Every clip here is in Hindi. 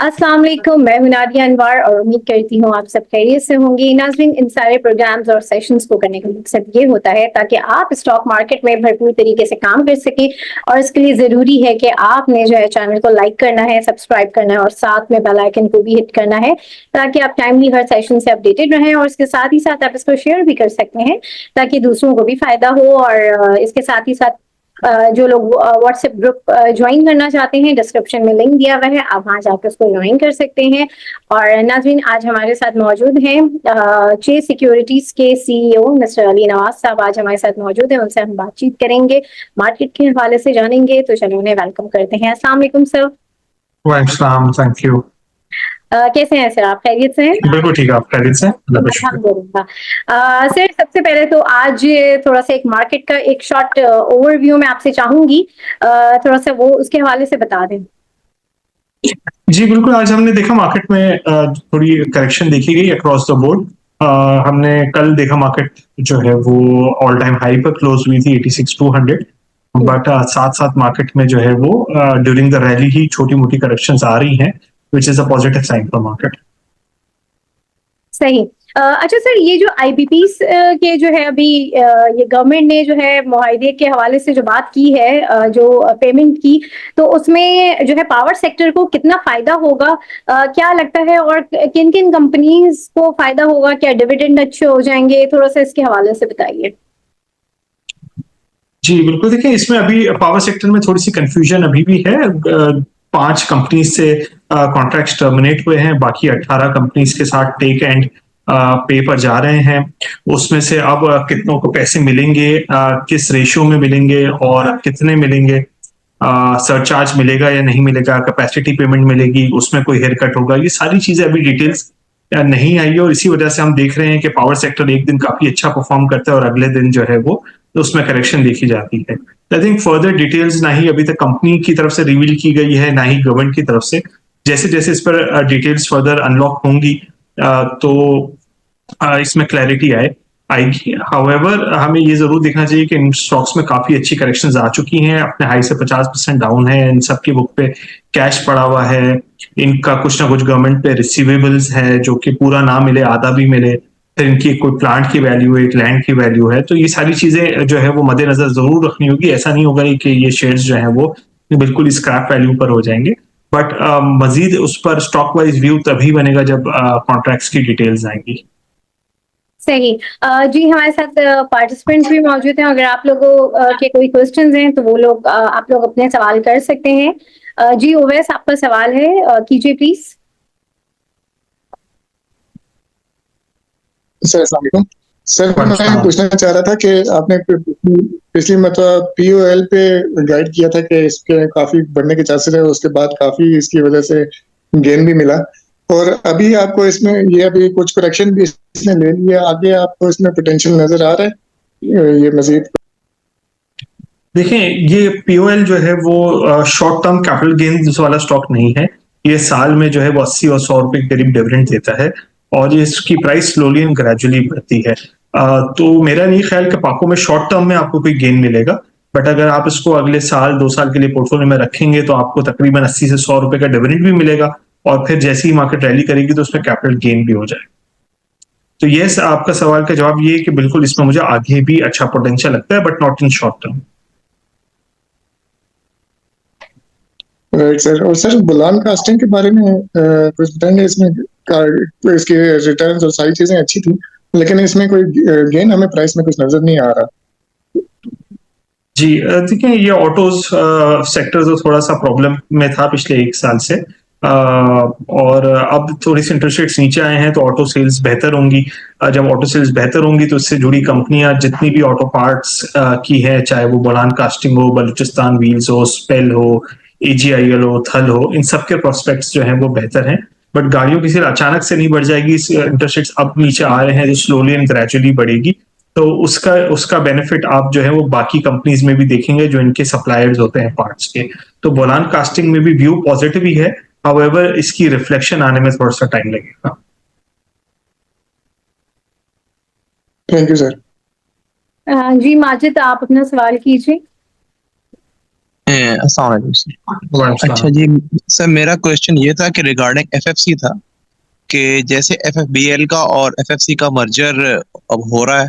अस्सलाम वालेकुम, मैं हूं नादिया अनवर और उम्मीद करती हूँ आप सब खैरियत से होंगे। नाज़रीन, इन सारे प्रोग्राम्स और सेशंस को करने का मकसद ये होता है ताकि आप स्टॉक मार्केट में भरपूर तरीके से काम कर सकें, और इसके लिए ज़रूरी है कि आपने जो है चैनल को लाइक करना है, सब्सक्राइब करना है और साथ में बेल आइकन को भी हिट करना है ताकि आप टाइमली हर सेशन से अपडेटेड रहें। और इसके साथ ही साथ आप इसको शेयर भी कर सकते हैं ताकि दूसरों को भी फायदा हो। और इसके साथ ही साथ जो लोग व्हाट्सएप ग्रुप ज्वाइन करना चाहते हैं, डिस्क्रिप्शन में लिंक दिया हुआ है, आप वहां जाकर उसको ज्वाइन कर सकते हैं। और नाज़रीन, आज हमारे साथ मौजूद हैं चेस सिक्योरिटीज के सीईओ मिस्टर अली नवाज साहब। आज हमारे साथ मौजूद हैं, उनसे हम बातचीत करेंगे, मार्केट के हवाले से जानेंगे। तो चलो उन्हें वेलकम करते हैं। अस्सलाम वालेकुम सर। वालेकुम, थैंक यू। कैसे हैं सर, आप खैरियत से हैं? बिल्कुल ठीक है, आप खैरियत से? अल्हम्दुलिल्लाह। सर, सबसे पहले तो आज थोड़ा सा एक मार्केट का एक शॉर्ट ओवरव्यू मैं आपसे चाहूंगी, थोड़ा सा वो उसके हवाले से बता दें। जी बिल्कुल, आज हमने देखा मार्केट में थोड़ी करेक्शन देखी गई अक्रॉस द बोर्ड। हमने कल देखा मार्केट जो है वो ऑल टाइम हाई पर क्लोज हुई थी 86,200, बट साथ साथ मार्केट में जो है वो ड्यूरिंग द रैली ही छोटी मोटी करेक्शंस आ रही हैं, which is a positive sign for market. सही। अच्छा सर, ये जो आईबीपीस के जो है अभी ये गवर्नमेंट ने जो है मुआहदे के हवाले से जो बात की है, जो पेमेंट की, तो उसमें जो है पावर सेक्टर को कितना फायदा होगा, क्या लगता है, और किन किन कंपनीज को फायदा होगा, क्या डिविडेंड अच्छे हो जाएंगे, थोड़ा सा इसके हवाले से बताइए। जी बिल्कुल, देखिए इसमें अभी पावर सेक्टर में थोड़ी सी कंफ्यूजन अभी भी है। 5 कंपनीज से कॉन्ट्रैक्ट्स टर्मिनेट हुए हैं, बाकी 18 कंपनीज के साथ टेक एंड पे पर जा रहे हैं। उसमें से अब कितनों को पैसे मिलेंगे, किस रेशियो में मिलेंगे और कितने मिलेंगे, सरचार्ज मिलेगा या नहीं मिलेगा, कैपेसिटी पेमेंट मिलेगी, उसमें कोई हेयर कट होगा, ये सारी चीजें अभी डिटेल्स नहीं आई है। और इसी वजह से हम देख रहे हैं कि पावर सेक्टर एक दिन काफी अच्छा परफॉर्म करता है और अगले दिन जो है वो तो उसमें करेक्शन देखी जाती है। आई थिंक फर्दर डिटेल्स ना ही अभी तक कंपनी की तरफ से रिवील की गई है, ना ही गवर्नमेंट की तरफ से। जैसे जैसे इस पर डिटेल्स फर्दर अनलॉक होंगी तो इसमें क्लैरिटी आएगी। हाउएवर हमें ये जरूर देखना चाहिए कि इन स्टॉक्स में काफी अच्छी करेक्शंस आ चुकी हैं, अपने हाई से 50% डाउन है, इन सबकी बुक पे कैश पड़ा हुआ है, इनका कुछ ना कुछ गवर्नमेंट पे रिसीवेबल्स है जो कि पूरा ना मिले आधा भी मिले, फिर इनकी कोई प्लांट की वैल्यू है, एक लैंड की वैल्यू है। तो ये सारी चीजें जो है वो मद्देनजर जरूर रखनी होगी। ऐसा नहीं होगा कि ये शेयर्स जो है वो बिल्कुल स्क्रैप वैल्यू पर हो जाएंगे, बट मजीद उस पर स्टॉक वाइज व्यू तभी बनेगा जब कॉन्ट्रैक्ट्स की डिटेल्स आएंगी। सही। जी, हमारे साथ पार्टिसिपेंट्स भी मौजूद हैं, अगर आप लोगों के कोई क्वेश्चंस हैं तो वो लोग आप लोग अपने सवाल कर सकते हैं। जी ओवैस, आपका सवाल है, कीजिए प्लीज। सर अस्सलाम वालेकुम। सर मैं वालेकुम। पूछना चाह रहा था कि आपने पिछली मतलब पीओएल पे गाइड किया था कि इसके काफी बढ़ने के चांसेस है, उसके बाद काफी इसकी वजह से गेन भी मिला, और अभी आपको इसमें ये अभी कुछ करेक्शन भी इसने ले लिया, आगे आपको इसमें पोटेंशियल नजर आ रहा है ये मजीद? देखिए ये पीओएल जो है वो शॉर्ट टर्म कैपिटल गेन वाला स्टॉक नहीं है। ये साल में जो है वो 80 और 100 रुपए के करीब डिविडेंड देता है, और ये इसकी प्राइस स्लोली एंड ग्रेजुअली बढ़ती है। तो मेरा नहीं ख्याल कि पाको में शॉर्ट टर्म में आपको कोई गेन मिलेगा, बट अगर आप इसको अगले साल 2 साल के लिए पोर्टफोलियो में रखेंगे तो आपको तकरीबन 80 से 100 रुपए का डिविडेंड भी मिलेगा, और फिर जैसे ही मार्केट रैली करेगी तो उसमें कैपिटल गेन भी हो जाएगा। तो यस, आपका सवाल का जवाब ये है कि बिल्कुल इसमें मुझे आगे भी अच्छा पोटेंशियल लगता है, but not in short term. Right sir. और सर बुलान कास्टिंग के बारे में कुछ बताएंगे? इसमें इसके रिटर्न्स और सारी चीजें अच्छी थी, लेकिन इसमें कोई गेन हमें प्राइस में कुछ नजर नहीं आ रहा। जी देखिए ये ऑटोज सेक्टर तो थोड़ा सा प्रॉब्लम में था पिछले 1 साल से, और अब थोड़ी सी इंटरेस्ट रेट्स नीचे आए हैं तो ऑटो सेल्स बेहतर होंगी। जब ऑटो सेल्स बेहतर होंगी तो इससे जुड़ी कंपनियां जितनी भी ऑटो पार्ट्स की है, चाहे वो बोलान कास्टिंग हो, बलूचिस्तान व्हील्स हो, स्पेल हो, एजीआईएल हो, थल हो, इन सब के प्रोस्पेक्ट्स जो है वो बेहतर हैं। बट गाड़ियों की सेल अचानक से नहीं बढ़ जाएगी, इंटरेस्ट रेट्स अब नीचे आ रहे हैं जो स्लोली एंड ग्रेजुअली बढ़ेगी। तो उसका उसका बेनिफिट आप जो है वो बाकी कंपनीज में भी देखेंगे जो इनके सप्लायर्स होते हैं पार्ट्स के। तो बोलान कास्टिंग में भी व्यू पॉजिटिव ही है, हाउएवर इसकी रिफ्लेक्शन आने में थोड़ा सा टाइम लगेगा। Thank you sir. जी माजिद, आप अपना सवाल कीजिए। अस्सलाम वालेकुम सर। अच्छा जी सर, मेरा क्वेश्चन ये था कि रिगार्डिंग एफएफसी था कि जैसे एफएफबीएल का और एफएफसी का मर्जर अब हो रहा है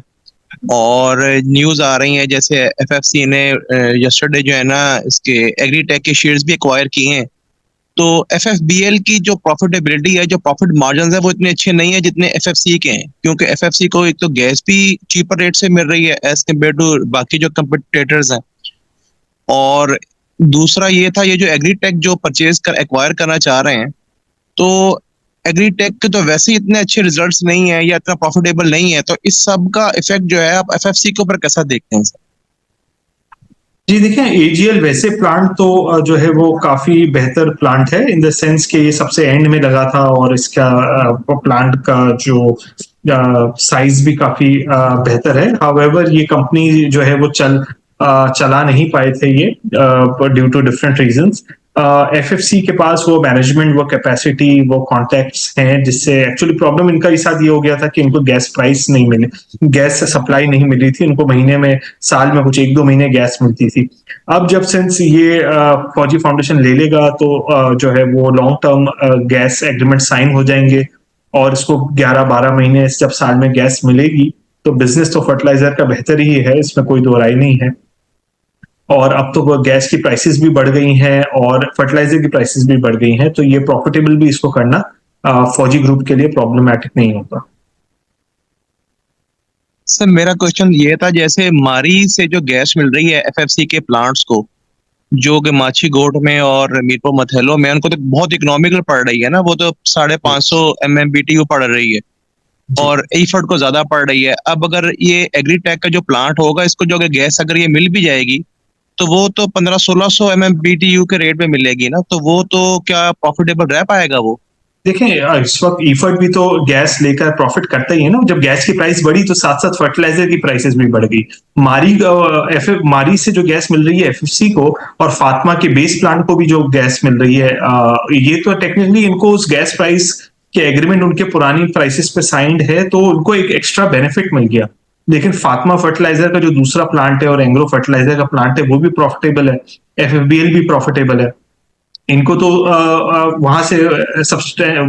और न्यूज़ आ रही है जैसे एफएफसी ने यस्टरडे जो है ना इसके एग्रीटेक के शेयर्स भी एक्वायर किए हैं। तो एफएफबीएल की जो प्रॉफिटेबिलिटी है, जो प्रॉफिट मार्जिन है, वो इतने अच्छे नहीं है जितने एफएफसी के हैं, क्योंकि एफएफसी को एक तो गैस भी चीपर रेट से मिल रही है एज कम्पेयर टू बाकी जो कंपटीटर्स हैं। और दूसरा ये था, ये जो एग्रीटेक जो परचेज कर एक्वायर करना चाह रहे हैं, तो एग्रीटेक के तो वैसे ही इतने अच्छे रिजल्ट्स नहीं है या इतना प्रॉफिटेबल नहीं है, तो इस सब का इफेक्ट जो है आप एफएफसी के ऊपर कैसा देखते हैं सर? जी देखिए, एजीएल वैसे प्लांट तो जो है वो काफी बेहतर प्लांट है इन द सेंस कि ये सबसे एंड में लगा था और इसका प्लांट का जो साइज भी काफी बेहतर है। हाउएवर ये कंपनी जो है वो चला नहीं पाए थे ये due to different reasons. FFC के पास वो मैनेजमेंट, वो कैपेसिटी, वो कॉन्टैक्ट्स हैं, जिससे एक्चुअली प्रॉब्लम इनका इस साथ ये हो गया था कि इनको गैस प्राइस नहीं मिली, गैस सप्लाई नहीं मिली थी इनको। महीने में, साल में कुछ 1-2 महीने गैस मिलती थी। अब जब सिंस ये फौजी फाउंडेशन ले लेगा तो जो है वो long term gas agreement sign हो जाएंगे और इसको 11-12 महीने जब साल में गैस मिलेगी तो बिजनेस तो फर्टिलाइजर का बेहतर ही है, इसमें कोई दो राय नहीं है। और अब तो गैस की प्राइसेस भी बढ़ गई हैं और फर्टिलाइजर की प्राइसेस भी बढ़ गई हैं, तो ये प्रॉफिटेबल भी इसको करना फौजी ग्रुप के लिए प्रॉब्लमैटिक नहीं होता। सर मेरा क्वेश्चन ये था, जैसे मारी से जो गैस मिल रही है एफएफसी के प्लांट्स को, जो कि माछी गोट में और मीरपुर मथेलो में, उनको तो बहुत इकोनॉमिकल पड़ रही है ना, वो तो 550 MMBTU पड़ रही है और एफर्ट को ज्यादा पड़ रही है। अब अगर ये एग्रीटेक का जो प्लांट होगा, इसको जो अगर गैस अगर ये मिल भी जाएगी तो वो तो 1500-1600 MMBTU के रेट में मिलेगी ना, तो वो तो क्या प्रॉफिटेबल रह पाएगा वो? देखें, इस वक्त ईफर्ट भी तो गैस लेकर प्रॉफिट करता ही है ना। जब गैस की प्राइस बढ़ी तो साथ साथ फर्टिलाइजर की प्राइसेस भी बढ़ गई। मारी से जो गैस मिल रही है एफएफसी को और फातिमा के बेस प्लांट को भी जो गैस मिल रही है, ये तो टेक्निकली इनको उस गैस प्राइस के एग्रीमेंट उनके पुरानी प्राइसेस पे साइंड है, तो उनको एक एक्स्ट्रा बेनिफिट मिल गया। लेकिन फातिमा फर्टिलाइजर का जो दूसरा प्लांट है और एंग्रो फर्टिलाइजर का प्लांट है वो भी प्रॉफिटेबल है, एफएफबीएल भी प्रॉफिटेबल है। इनको तो वहां से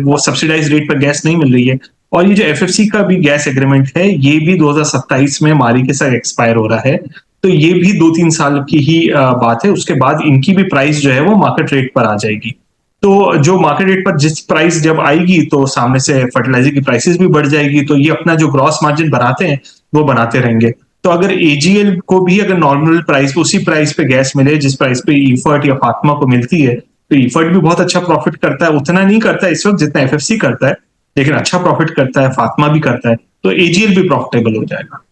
वो सब्सिडाइज रेट पर गैस नहीं मिल रही है। और ये जो एफएफसी का भी गैस एग्रीमेंट है ये भी 2027 में मारी के साथ एक्सपायर हो रहा है, तो ये भी 2-3 साल की ही बात है। उसके बाद इनकी भी प्राइस जो है वो मार्केट रेट पर आ जाएगी। तो जो मार्केट रेट पर जिस प्राइस जब आएगी तो सामने से फर्टिलाइजर की प्राइसेस भी बढ़ जाएगी, तो ये अपना जो ग्रॉस मार्जिन बनाते हैं वो बनाते रहेंगे। तो अगर एजीएल को भी अगर नॉर्मल प्राइस, उसी प्राइस पे गैस मिले जिस प्राइस पे ईफर्ट या फातिमा को मिलती है, तो ईफर्ट भी बहुत अच्छा प्रॉफिट करता है। उतना नहीं करता है इस वक्त जितना एफएफसी करता है, लेकिन अच्छा प्रॉफिट करता है, फातिमा भी करता है, तो एजीएल भी प्रॉफिटेबल हो जाएगा।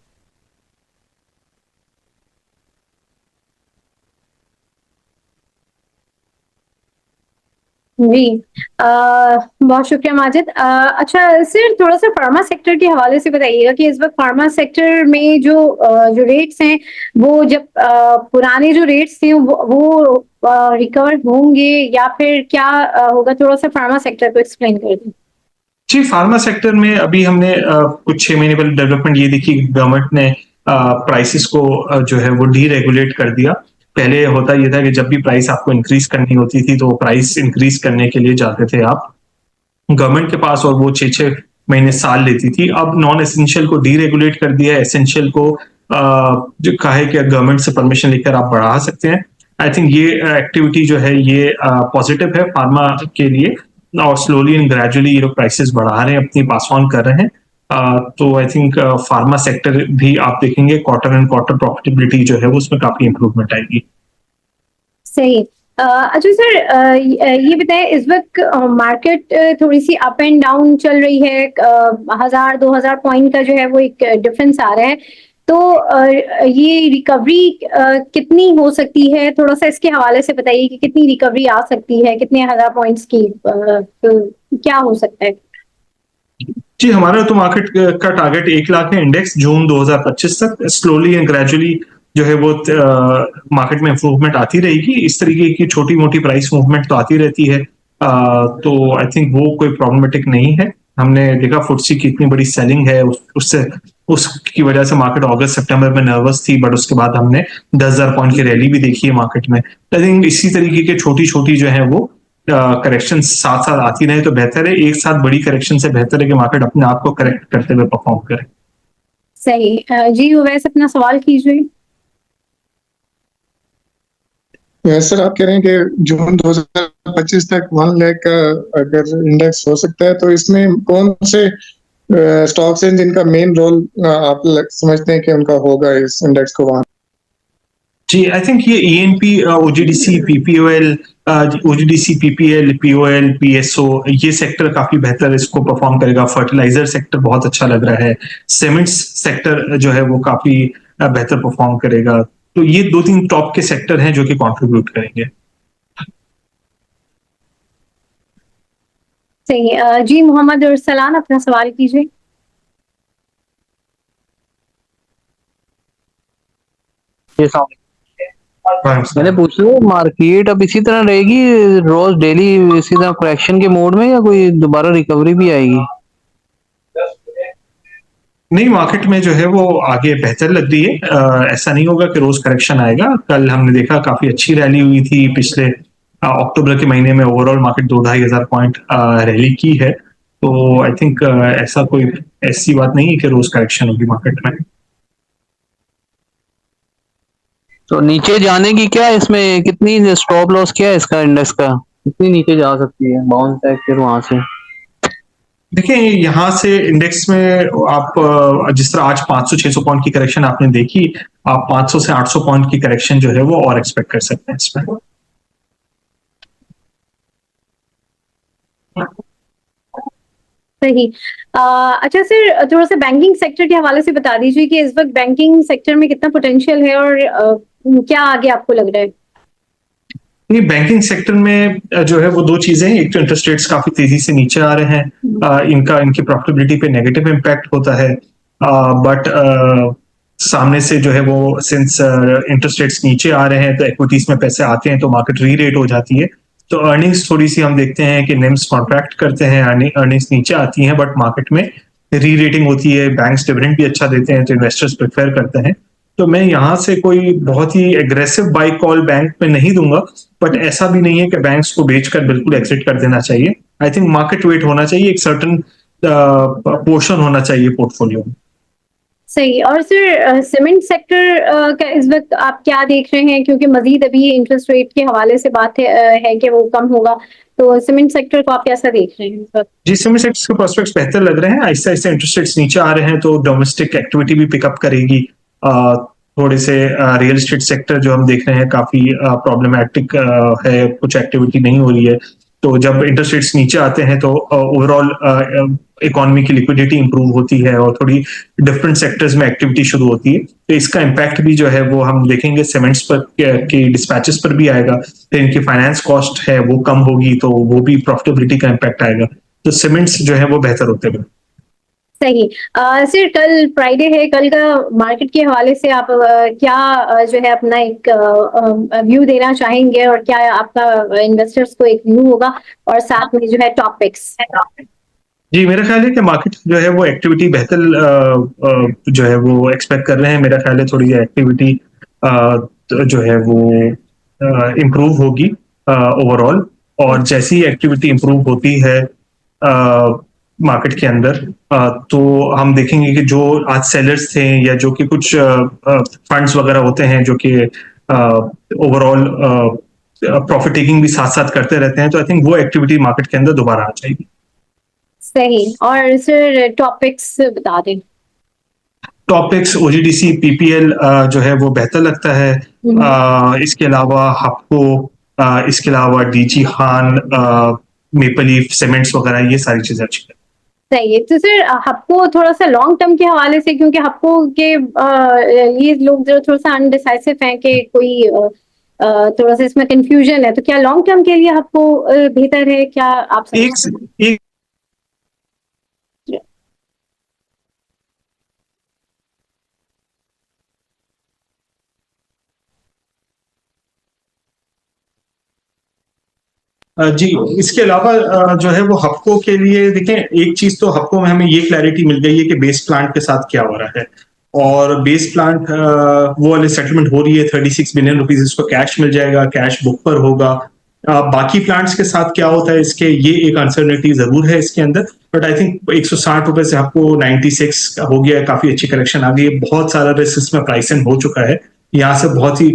जी, बहुत शुक्रिया माजिद। अच्छा सर, थोड़ा सा फार्मा सेक्टर के हवाले से बताइएगा कि इस वक्त फार्मा सेक्टर में जो रेट्स हैं वो जब पुराने जो रेट्स थे वो रिकवर होंगे या फिर क्या होगा? थोड़ा सा फार्मा सेक्टर को एक्सप्लेन कर दें। जी, फार्मा सेक्टर में अभी हमने कुछ 6 महीने पहले डेवलपमेंट ये देखी, गवर्नमेंट ने प्राइसेस को जो है वो डीरेगुलेट कर दिया। पहले होता ये था कि जब भी प्राइस आपको इंक्रीज करनी होती थी तो प्राइस इंक्रीज करने के लिए जाते थे आप गवर्नमेंट के पास और वो 6-6 महीने, साल लेती थी। अब नॉन एसेंशियल को डीरेगुलेट कर दिया है, एसेंशियल को जो कहा है कि गवर्नमेंट से परमिशन लेकर आप बढ़ा सकते हैं। आई थिंक ये एक्टिविटी जो है ये पॉजिटिव है फार्मा के लिए, और स्लोली एंड ग्रेजुअली ये लोग प्राइसेस बढ़ा रहे हैं, अपनी पास ऑन कर रहे हैं। तो आई थिंक फार्मा सेक्टर भी आप देखेंगे क्वार्टर एंड क्वार्टर प्रॉफिटेबिलिटी जो है वो उसमें काफी इंप्रूवमेंट आएगी। सही। अच्छा सर, ये बताएं, इस वक्त मार्केट थोड़ी सी अप एंड डाउन चल रही है, 1000-2000 पॉइंट का जो है वो एक डिफरेंस आ रहा है, तो ये रिकवरी कितनी हो सकती है? थोड़ा सा इसके हवाले से बताइए कि कितनी रिकवरी आ सकती है, कितने 1000 पॉइंट्स की, तो क्या हो सकता है? जी, हमारा तो मार्केट का टारगेट 1 लाख है इंडेक्स जून 2025 तक। स्लोली एंड ग्रेजुअली जो है वो मार्केट में इंप्रूवमेंट आती रहेगी। इस तरीके की छोटी मोटी प्राइस मूवमेंट तो आती रहती है, तो आई थिंक वो कोई प्रॉब्लमेटिक नहीं है। हमने देखा फुटसी की इतनी बड़ी सेलिंग है, उससे उसकी वजह से मार्केट अगस्त सितंबर में नर्वस थी, बट उसके बाद हमने 10,000 पॉइंट की रैली भी देखी है मार्केट में। आई थिंक इसी तरीके के छोटी छोटी जो है वो करेक्शन साथ साथ आती रहे तो बेहतर है। एक साथ बड़ी करेक्शन से बेहतर है कि मार्केट अपने आप को करेक्ट करते हुए परफॉर्म करे। सही। जी उवैस अपना सवाल कीजिए। सर आप कह रहे हैं कि जून 2025 तक 1 लाख का अगर इंडेक्स हो सकता है, तो इसमें कौन से स्टॉक्स हैं जिनका मेन रोल आप समझते हैं कि उनका होगा इस इंडेक्स को वहां? जी, आई थिंक ये ENP, OGDC, PPOL, OGDC, PPL, POL, PSO, ये सेक्टर काफी बेहतर इसको परफॉर्म करेगा। फर्टिलाइजर सेक्टर बहुत अच्छा लग रहा है। सीमेंट्स सेक्टर जो है वो काफी बेहतर परफॉर्म करेगा। तो ये 2-3 टॉप के सेक्टर हैं जो कि कंट्रीब्यूट करेंगे। सही। जी मोहम्मद अरसलान अपना सवाल कीजिए। मैंने पूछा मार्केट अब इसी तरह रहेगी रोज डेली इसी तरह करेक्शन के मोड में, या कोई दोबारा रिकवरी भी आएगी? नहीं, मार्केट में जो है वो आगे बेहतर लग रही है। ऐसा नहीं होगा कि रोज करेक्शन आएगा। कल हमने देखा काफी अच्छी रैली हुई थी पिछले अक्टूबर के महीने में। ओवरऑल मार्केट 2-2.5 हजार पॉइंट रैली की है। तो आई थिंक ऐसा कोई ऐसी बात नहीं है कि रोज करेक्शन होगी मार्केट में। तो नीचे जाने की क्या इसमें कितनी स्टॉप लॉस क्या है इसका, इंडेक्स का कितनी नीचे जा सकती है बाउंस बैक फिर वहां से? देखिए, यहाँ से इंडेक्स में आप जिस तरह आज 500-600 पॉइंट की करेक्शन आपने देखी, आप 500 से 800 पॉइंट की करेक्शन जो है वो और एक्सपेक्ट कर सकते हैं इसमें। सही। अच्छा सर, थोड़ा सा बैंकिंग सेक्टर के हवाले से बता दीजिए कि इस वक्त बैंकिंग सेक्टर में कितना पोटेंशियल है और क्या आगे आपको लग रहा है? नहीं, बैंकिंग सेक्टर में जो है वो दो चीजें हैं। एक तो इंटरेस्ट रेट्स काफी तेजी से नीचे आ रहे हैं, इनकी प्रॉफिटेबिलिटी पे नेगेटिव इम्पैक्ट होता है। बट सामने से जो है वो सिंस इंटरेस्ट रेट्स नीचे आ रहे हैं तो इक्विटीज में पैसे आते हैं तो मार्केट री रेट हो जाती है। तो अर्निंग्स थोड़ी सी हम देखते हैं कि निम्स कॉन्ट्रैक्ट करते हैं, अर्निंग्स नीचे आती हैं, बट मार्केट में री रेटिंग होती है। बैंक्स डिविडेंड भी अच्छा देते हैं तो इन्वेस्टर्स प्रेफर करते हैं। तो मैं यहाँ से कोई बहुत ही एग्रेसिव बाई कॉल बैंक में नहीं दूंगा, बट ऐसा भी नहीं है कि बैंक्स को बेचकर बिल्कुल एग्जिट कर देना चाहिए। आई थिंक मार्केट वेट होना चाहिए, एक सर्टन पोर्शन होना चाहिए पोर्टफोलियो में। सही। और सर सीमेंट सेक्टर का इस वक्त आप क्या देख रहे हैं, क्योंकि मजीद अभी इंटरेस्ट रेट के हवाले से बात है कि वो कम होगा, तो सीमेंट सेक्टर को आप कैसा देख रहे हैं इस वक्त? जी, सीमेंट सेक्टर के प्रोस्पेक्ट्स बेहतर लग रहे हैं। आहिस्ता आहिस्ता इंटरेस्ट रेट्स नीचे आ रहे हैं तो डोमेस्टिक एक्टिविटी भी पिकअप करेगी। थोड़े से रियल एस्टेट सेक्टर जो हम देख रहे हैं काफी प्रॉब्लमेटिक है, कुछ एक्टिविटी नहीं हो रही है। तो जब इंटरेस्ट रेट्स नीचे आते हैं तो ओवरऑल इकोनॉमी की लिक्विडिटी इंप्रूव होती है और थोड़ी डिफरेंट सेक्टर्स में एक्टिविटी शुरू होती है। तो इसका इम्पैक्ट भी जो है वो हम देखेंगे सीमेंट्स पर की डिस्पैचेस पर भी आएगा। फिर इनकी फाइनेंस कॉस्ट है वो कम होगी तो वो भी प्रॉफिटेबिलिटी का इम्पैक्ट आएगा। तो सीमेंट्स जो है वो बेहतर होते हैं। सही। सर कल फ्राइडे है, कल का मार्केट के हवाले से आप क्या जो है अपना एक व्यू देना चाहेंगे, और क्या आपका इन्वेस्टर्स को एक व्यू होगा, और साथ में जो है टॉपिक्स? जी, मेरा ख्याल है कि मार्केट जो है वो एक्टिविटी बेहतर जो है वो एक्सपेक्ट कर रहे हैं। मेरा ख्याल है थोड़ी एक्टिविटी जो है वो इम्प्रूव होगी ओवरऑल। और जैसी एक्टिविटी इम्प्रूव होती है मार्केट के अंदर, तो हम देखेंगे कि जो आज सेलर्स थे या जो कि कुछ फंड्स वगैरह होते हैं जो कि ओवरऑल प्रॉफिट टेकिंग भी साथ साथ करते रहते हैं, तो आई थिंक वो एक्टिविटी मार्केट के अंदर दोबारा आ जाएगी। सही। और सर टॉपिक्स बता दें। टॉपिक्स ओजीडीसी पीपीएल जो है वो बेहतर लगता है। इसके अलावा हपको, इसके अलावा DG Khan, maple leaf cements वगैरह, ये सारी चीजें अच्छी लगती सही है। तो सर हप्को थोड़ा सा लॉन्ग टर्म के हवाले से, क्योंकि हप्को के ये लोग जो थोड़ा सा अनडिसाइसिव हैं कि कोई थोड़ा सा इसमें कंफ्यूजन है, तो क्या लॉन्ग टर्म के लिए हप्को बेहतर है, क्या आप हैं। समझते हैं? एक जी, इसके अलावा जो है वो हपको के लिए देखें, एक चीज तो हपको में हमें ये क्लैरिटी मिल गई है कि बेस प्लांट के साथ क्या हो रहा है, और बेस प्लांट वो वाली सेटलमेंट हो रही है, 36 बिलियन रुपीज इसको कैश मिल जाएगा, कैश बुक पर होगा। बाकी प्लांट्स के साथ क्या होता है इसके, ये एक अनसर्टेनिटी जरूर है इसके अंदर, बट आई थिंक 160 रुपए से आपको 96 हो गया है, काफी अच्छी करेक्शन आ गई है, बहुत सारा रिस्क इसमें प्राइसिंग हो चुका है, यहाँ से बहुत ही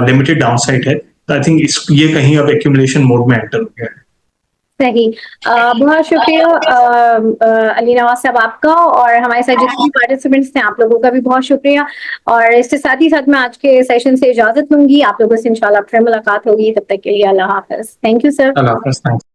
लिमिटेड डाउनसाइड है, तो आई थिंक ये कहीं अब एक्यूमुलेशन मोड में एंटर हो गया है। सही। बहुत शुक्रिया अली नवाज साहब आपका, और हमारे साथ जितने भी पार्टिसिपेंट्स थे आप लोगों का भी बहुत शुक्रिया। और इसके साथ ही साथ मैं आज के सेशन से इजाजत लूंगी, आप लोगों से इंशाल्लाह फिर मुलाकात होगी, तब तक के लिए अल्लाह हाफिज। Thank you sir. अल्लाह हाफिज।